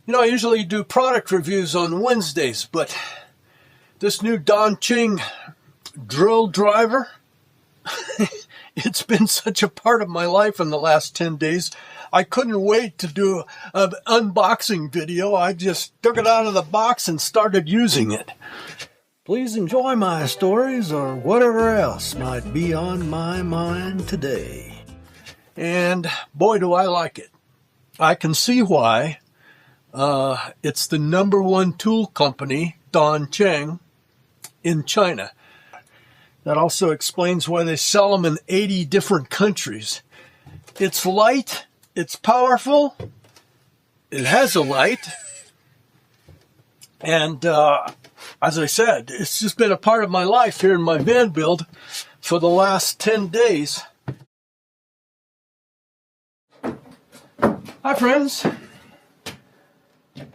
You know, I usually do product reviews on Wednesdays, but this new Donq Cheng drill driver, it's been such a part of my life in the last 10 days. I couldn't wait to do an unboxing video. I just took it out of the box and started using it. Please enjoy my stories or whatever else might be on my mind today. And boy, do I like it. I can see why. It's the #1 tool company, Donq Cheng, in China. That also explains why they sell them in 80 different countries. It's light, it's powerful, it has a light, and as I said, it's just been a part of my life here in my van build for the last 10 days. Hi friends,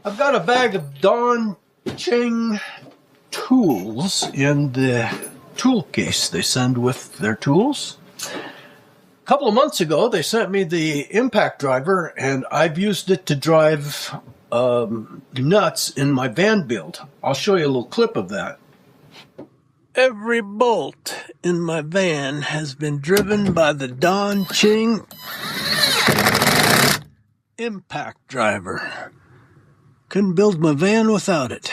I've got a bag of Donq Cheng tools in the tool case they send with their tools. A couple of months ago, they sent me the impact driver, and I've used it to drive nuts in my van build. I'll show you a little clip of that. Every bolt in my van has been driven by the Donq Cheng impact driver. Couldn't build my van without it.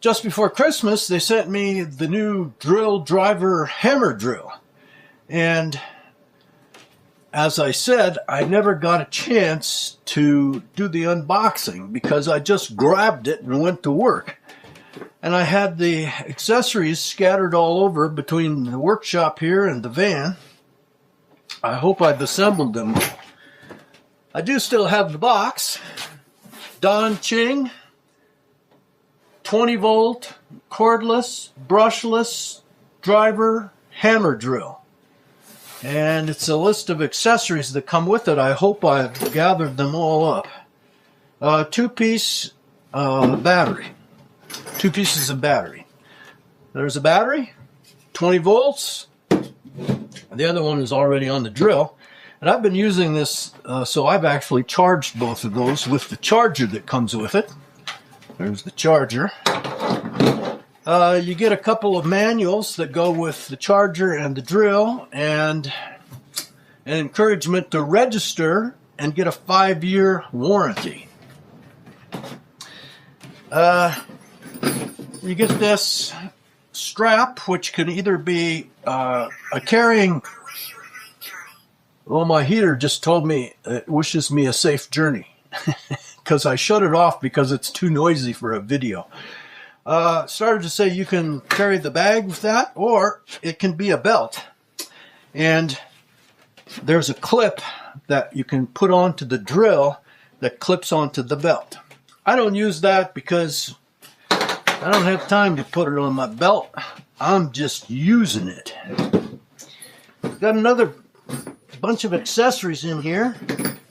Just before Christmas, they sent me the new drill driver hammer drill. And as I said, I never got a chance to do the unboxing because I just grabbed it and went to work. And I had the accessories scattered all over between the workshop here and the van. I hope I've assembled them. I do still have the box. Donq Cheng 20V, cordless, brushless driver hammer drill. And it's a list of accessories that come with it. I hope I've gathered them all up. Two-piece battery. 2 pieces of battery. There's a battery, 20 volts. The other one is already on the drill. And I've been using this, so I've actually charged both of those with the charger that comes with it. There's the charger. You get a couple of manuals that go with the charger and the drill, and an encouragement to register and get a 5-year warranty. You get this strap, which can either be a carrying... Well, my heater just told me it wishes me a safe journey. Because I shut it off because it's too noisy for a video. Started to say you can carry the bag with that, or it can be a belt. And there's a clip that you can put onto the drill that clips onto the belt. I don't use that because I don't have time to put it on my belt. I'm just using it. Got another bunch of accessories in here.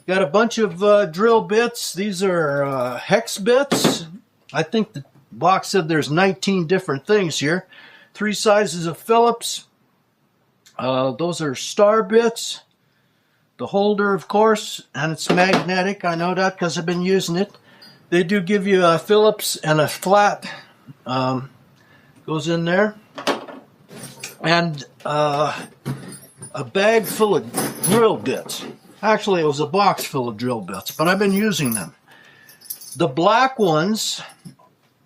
Got a bunch of drill bits. These are hex bits. I think the box said there's 19 different things here. 3 sizes of Phillips. Those are star bits. The holder, of course, and it's magnetic. I know that because I've been using it. They do give you a Phillips and a flat. Goes in there. And a bag full of drill bits. Actually, it was a box full of drill bits, but I've been using them. The black ones,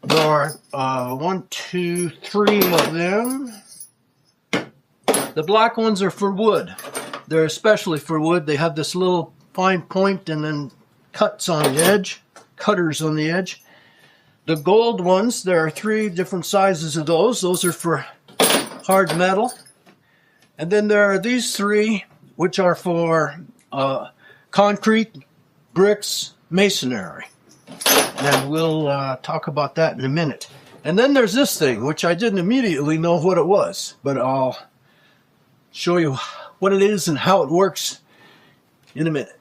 there are 1, 2, 3 of them. The black ones are for wood. They're especially for wood. They have this little fine point and then cutters on the edge. The gold ones, there are 3 different sizes of those. Those are for hard metal. And then there are these 3, which are for concrete, bricks, masonry. And we'll talk about that in a minute. And then there's this thing, which I didn't immediately know what it was, but I'll show you what it is and how it works in a minute.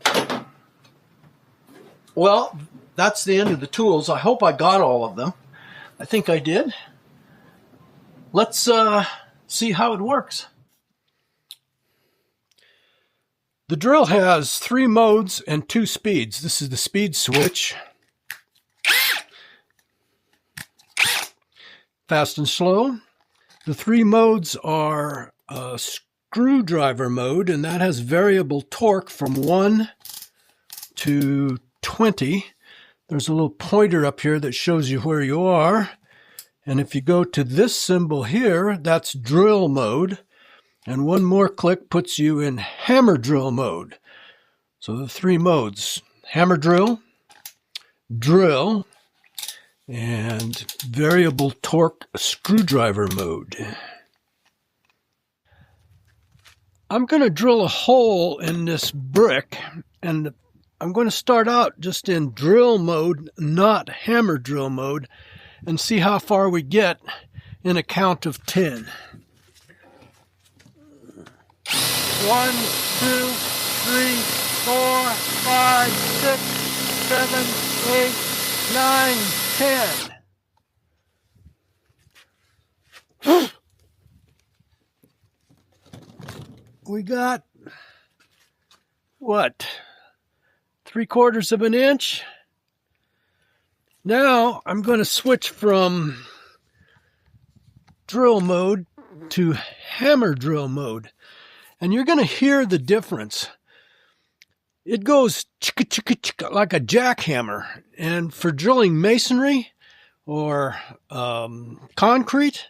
Well, that's the end of the tools. I hope I got all of them. I think I did. Let's see how it works. The drill has 3 modes and 2 speeds. This is the speed switch. Fast and slow. The 3 modes are a screwdriver mode, and that has variable torque from 1 to 20. There's a little pointer up here that shows you where you are. And if you go to this symbol here, that's drill mode. And one more click puts you in hammer drill mode. So the 3 modes: hammer drill, drill, and variable torque screwdriver mode. I'm going to drill a hole in this brick, and I'm going to start out just in drill mode, not hammer drill mode, and see how far we get in a count of 10. 1, 2, 3, 4, 5, 6, 7, 8, 9, 10. We got, what, 3/4 of an inch? Now I'm going to switch from drill mode to hammer drill mode. And you're going to hear the difference. It goes chicka chicka chicka like a jackhammer. And for drilling masonry or concrete,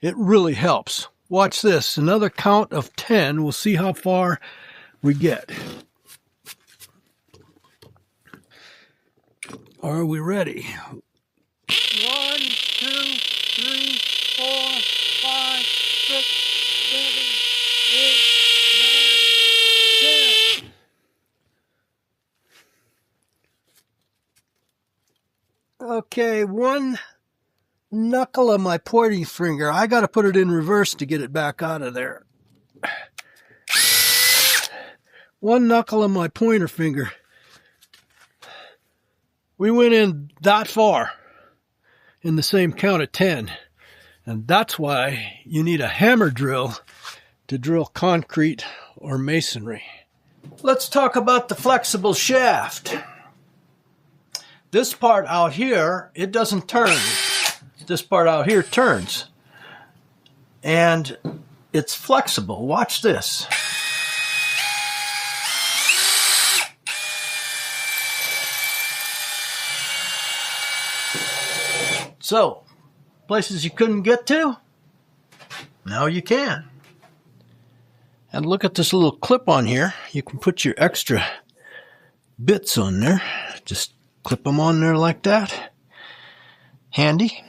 it really helps. Watch this. Another count of 10. We'll see how far we get. Are we ready? 1, 2, 3, 4, 5, 6, 7, 8, 9, 10. Okay, 1 knuckle of my pointing finger. I got to put it in reverse to get it back out of there. 1 knuckle of my pointer finger. We went in that far in the same count of 10. And that's why you need a hammer drill to drill concrete or masonry. Let's talk about the flexible shaft. This part out here, it doesn't turn. This part out here turns. And it's flexible. Watch this. So, places you couldn't get to, now you can. And look at this little clip on here. You can put your extra bits on there. Just clip them on there like that. Handy.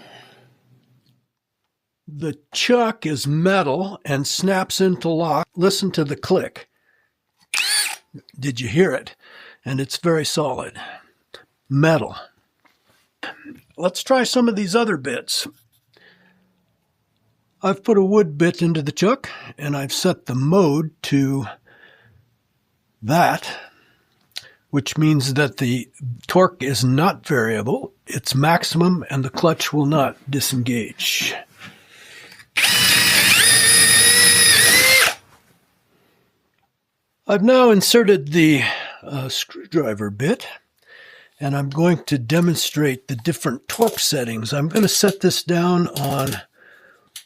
The chuck is metal and snaps into lock. Listen to the click. Did you hear it? And it's very solid. Metal. Let's try some of these other bits. I've put a wood bit into the chuck, and I've set the mode to that, which means that the torque is not variable. It's maximum, and the clutch will not disengage. I've now inserted the screwdriver bit, and I'm going to demonstrate the different torque settings. I'm going to set this down on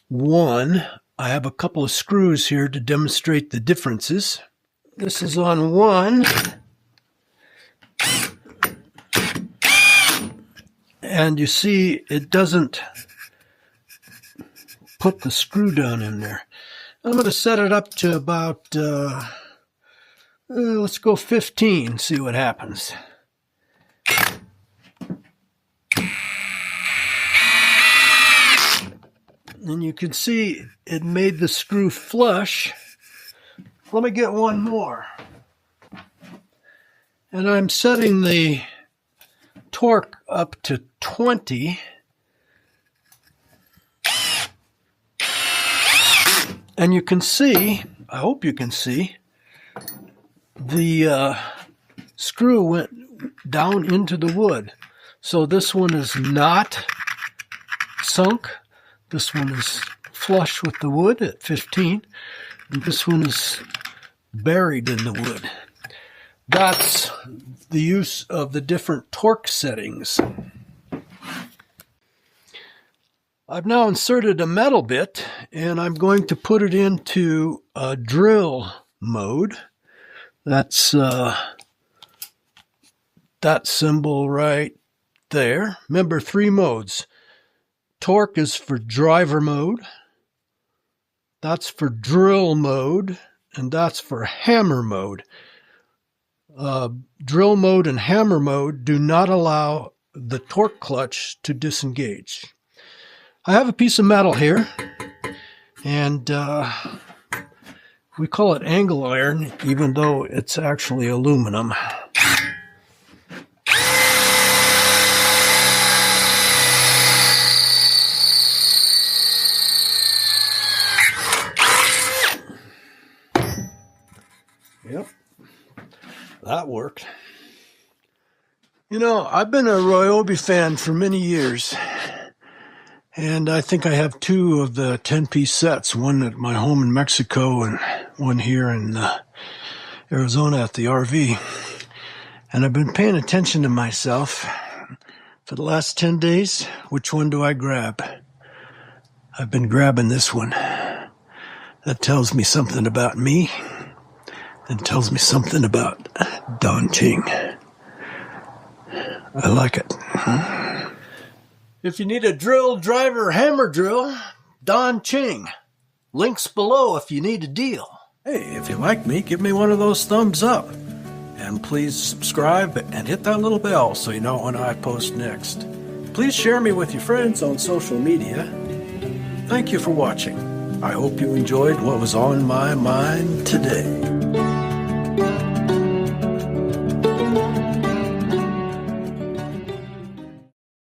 1. I have a couple of screws here to demonstrate the differences. This is on 1. And you see it doesn't put the screw down in there. I'm going to set it up to about, let's go 15, see what happens. And you can see it made the screw flush. Let me get one more. And I'm setting the torque up to 20. And you can see, I hope you can see, the screw went down into the wood. So this one is not sunk. This one is flush with the wood at 15. And this one is buried in the wood. that's the use of the different torque settings. I've now inserted a metal bit, and I'm going to put it into a drill mode. That's that symbol right there. Remember, 3 modes. Torque is for driver mode. That's for drill mode, and that's for hammer mode. Drill mode and hammer mode do not allow the torque clutch to disengage. I have a piece of metal here, and we call it angle iron, even though it's actually aluminum. Yep, that worked. You know, I've been a Ryobi fan for many years, and I think I have 2 of the 10-piece sets, one at my home in Mexico and one here in Arizona at the RV. And I've been paying attention to myself for the last 10 days. Which one do I grab? I've been grabbing this one. That tells me something about me. And tells me something about Donq Cheng. I like it. If you need a drill, driver, hammer drill, Donq Cheng. Links below if you need a deal. Hey, if you like me, give me one of those thumbs up. And please subscribe and hit that little bell so you know when I post next. Please share me with your friends on social media. Thank you for watching. I hope you enjoyed what was on my mind today.